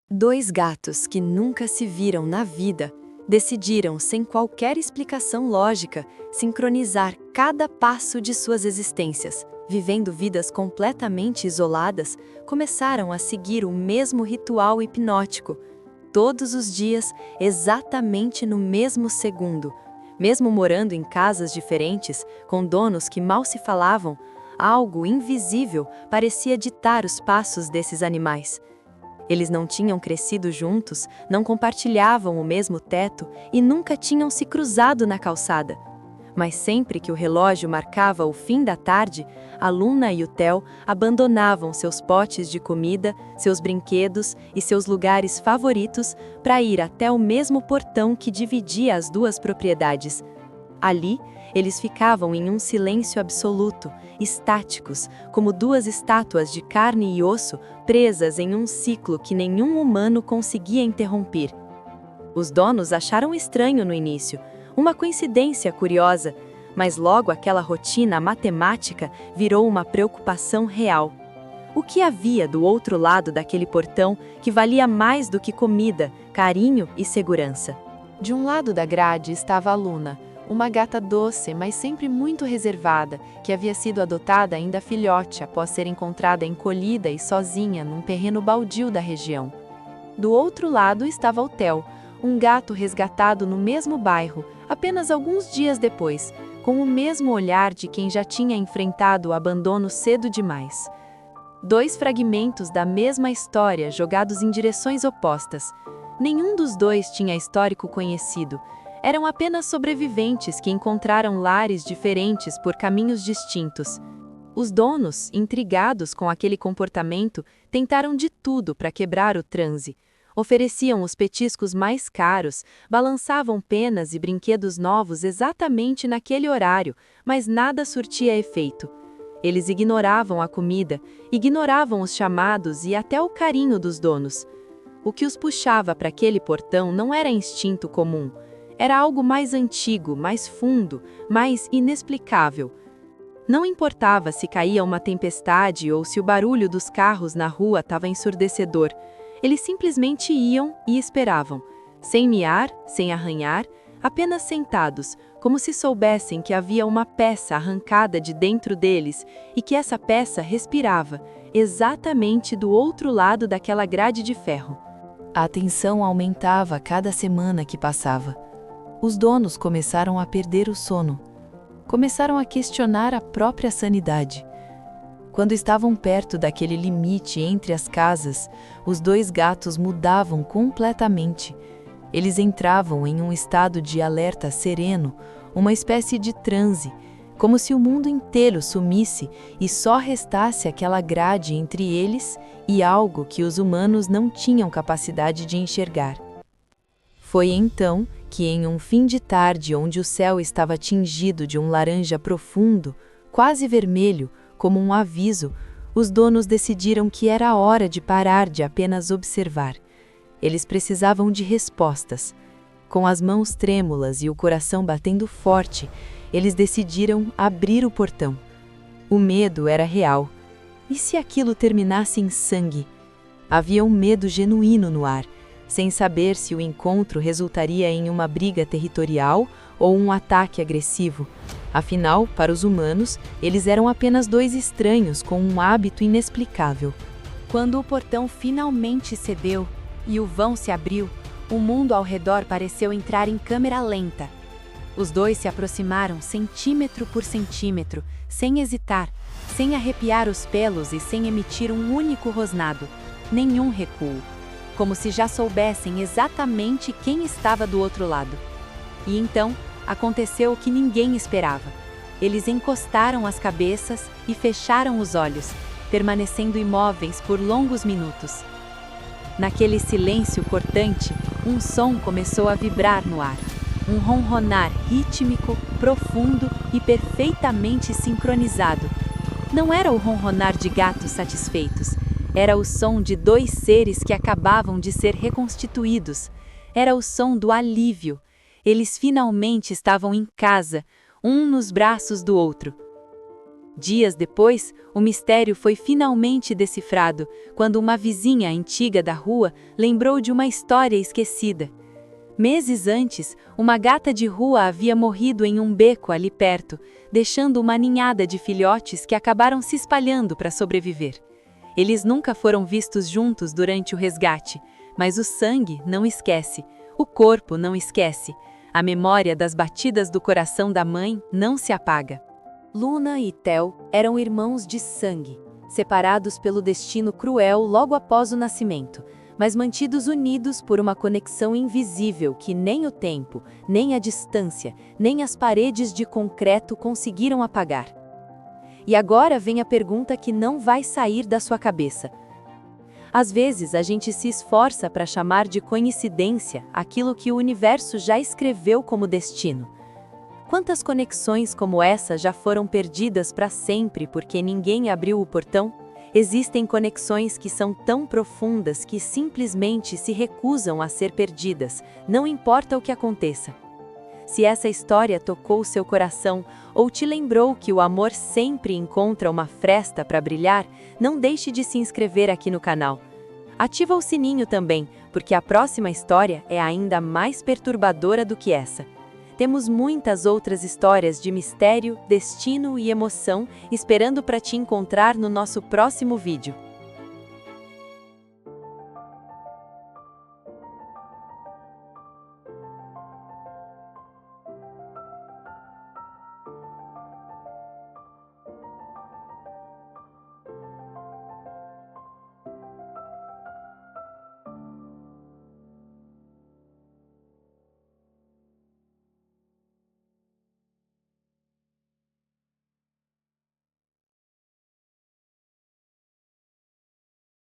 Dois gatos que nunca se viram na vida decidiram, sem qualquer explicação lógica, sincronizar cada passo de suas existências. Vivendo vidas completamente isoladas, começaram a seguir o mesmo ritual hipnótico, todos os dias, exatamente no mesmo segundo. Mesmo morando em casas diferentes, com donos que mal se falavam, algo invisível parecia ditar os passos desses animais. Eles não tinham crescido juntos, não compartilhavam o mesmo teto e nunca tinham se cruzado na calçada. Mas sempre que o relógio marcava o fim da tarde, a Luna e o Theo abandonavam seus potes de comida, seus brinquedos e seus lugares favoritos para ir até o mesmo portão que dividia as duas propriedades. Ali, eles ficavam em um silêncio absoluto, estáticos, como duas estátuas de carne e osso presas em um ciclo que nenhum humano conseguia interromper. Os donos acharam estranho no início, uma coincidência curiosa, mas logo aquela rotina matemática virou uma preocupação real. O que havia do outro lado daquele portão que valia mais do que comida, carinho e segurança? De um lado da grade estava a Luna, uma gata doce, mas sempre muito reservada, que havia sido adotada ainda filhote após ser encontrada encolhida e sozinha num terreno baldio da região. Do outro lado estava o Theo, um gato resgatado no mesmo bairro, apenas alguns dias depois, com o mesmo olhar de quem já tinha enfrentado o abandono cedo demais. Dois fragmentos da mesma história jogados em direções opostas. Nenhum dos dois tinha histórico conhecido. Eram apenas sobreviventes que encontraram lares diferentes por caminhos distintos. Os donos, intrigados com aquele comportamento, tentaram de tudo para quebrar o transe. Ofereciam os petiscos mais caros, balançavam penas e brinquedos novos exatamente naquele horário, mas nada surtia efeito. Eles ignoravam a comida, ignoravam os chamados e até o carinho dos donos. O que os puxava para aquele portão não era instinto comum. Era algo mais antigo, mais fundo, mais inexplicável. Não importava se caía uma tempestade ou se o barulho dos carros na rua estava ensurdecedor. Eles simplesmente iam e esperavam, sem miar, sem arranhar, apenas sentados, como se soubessem que havia uma peça arrancada de dentro deles e que essa peça respirava, exatamente do outro lado daquela grade de ferro. A tensão aumentava a cada semana que passava. Os donos começaram a perder o sono. Começaram a questionar a própria sanidade. Quando estavam perto daquele limite entre as casas, os dois gatos mudavam completamente. Eles entravam em um estado de alerta sereno, uma espécie de transe, como se o mundo inteiro sumisse e só restasse aquela grade entre eles e algo que os humanos não tinham capacidade de enxergar. Foi então que, em um fim de tarde onde o céu estava tingido de um laranja profundo, quase vermelho, como um aviso, os donos decidiram que era hora de parar de apenas observar. Eles precisavam de respostas. Com as mãos trêmulas e o coração batendo forte, eles decidiram abrir o portão. O medo era real. E se aquilo terminasse em sangue? Havia um medo genuíno no ar, sem saber se o encontro resultaria em uma briga territorial ou um ataque agressivo. Afinal, para os humanos, eles eram apenas dois estranhos com um hábito inexplicável. Quando o portão finalmente cedeu e o vão se abriu, o mundo ao redor pareceu entrar em câmera lenta. Os dois se aproximaram centímetro por centímetro, sem hesitar, sem arrepiar os pelos e sem emitir um único rosnado. Nenhum recuo. Como se já soubessem exatamente quem estava do outro lado. E então, aconteceu o que ninguém esperava. Eles encostaram as cabeças e fecharam os olhos, permanecendo imóveis por longos minutos. Naquele silêncio cortante, um som começou a vibrar no ar. Um ronronar rítmico, profundo e perfeitamente sincronizado. Não era o ronronar de gatos satisfeitos. Era o som de dois seres que acabavam de ser reconstituídos. Era o som do alívio. Eles finalmente estavam em casa, um nos braços do outro. Dias depois, o mistério foi finalmente decifrado, quando uma vizinha antiga da rua lembrou de uma história esquecida. Meses antes, uma gata de rua havia morrido em um beco ali perto, deixando uma ninhada de filhotes que acabaram se espalhando para sobreviver. Eles nunca foram vistos juntos durante o resgate, mas o sangue não esquece, o corpo não esquece, a memória das batidas do coração da mãe não se apaga. Luna e Theo eram irmãos de sangue, separados pelo destino cruel logo após o nascimento, mas mantidos unidos por uma conexão invisível que nem o tempo, nem a distância, nem as paredes de concreto conseguiram apagar. E agora vem a pergunta que não vai sair da sua cabeça. Às vezes a gente se esforça para chamar de coincidência aquilo que o universo já escreveu como destino. Quantas conexões como essa já foram perdidas para sempre porque ninguém abriu o portão? Existem conexões que são tão profundas que simplesmente se recusam a ser perdidas, não importa o que aconteça. Se essa história tocou seu coração ou te lembrou que o amor sempre encontra uma fresta para brilhar, não deixe de se inscrever aqui no canal. Ativa o sininho também, porque a próxima história é ainda mais perturbadora do que essa. Temos muitas outras histórias de mistério, destino e emoção esperando para te encontrar no nosso próximo vídeo.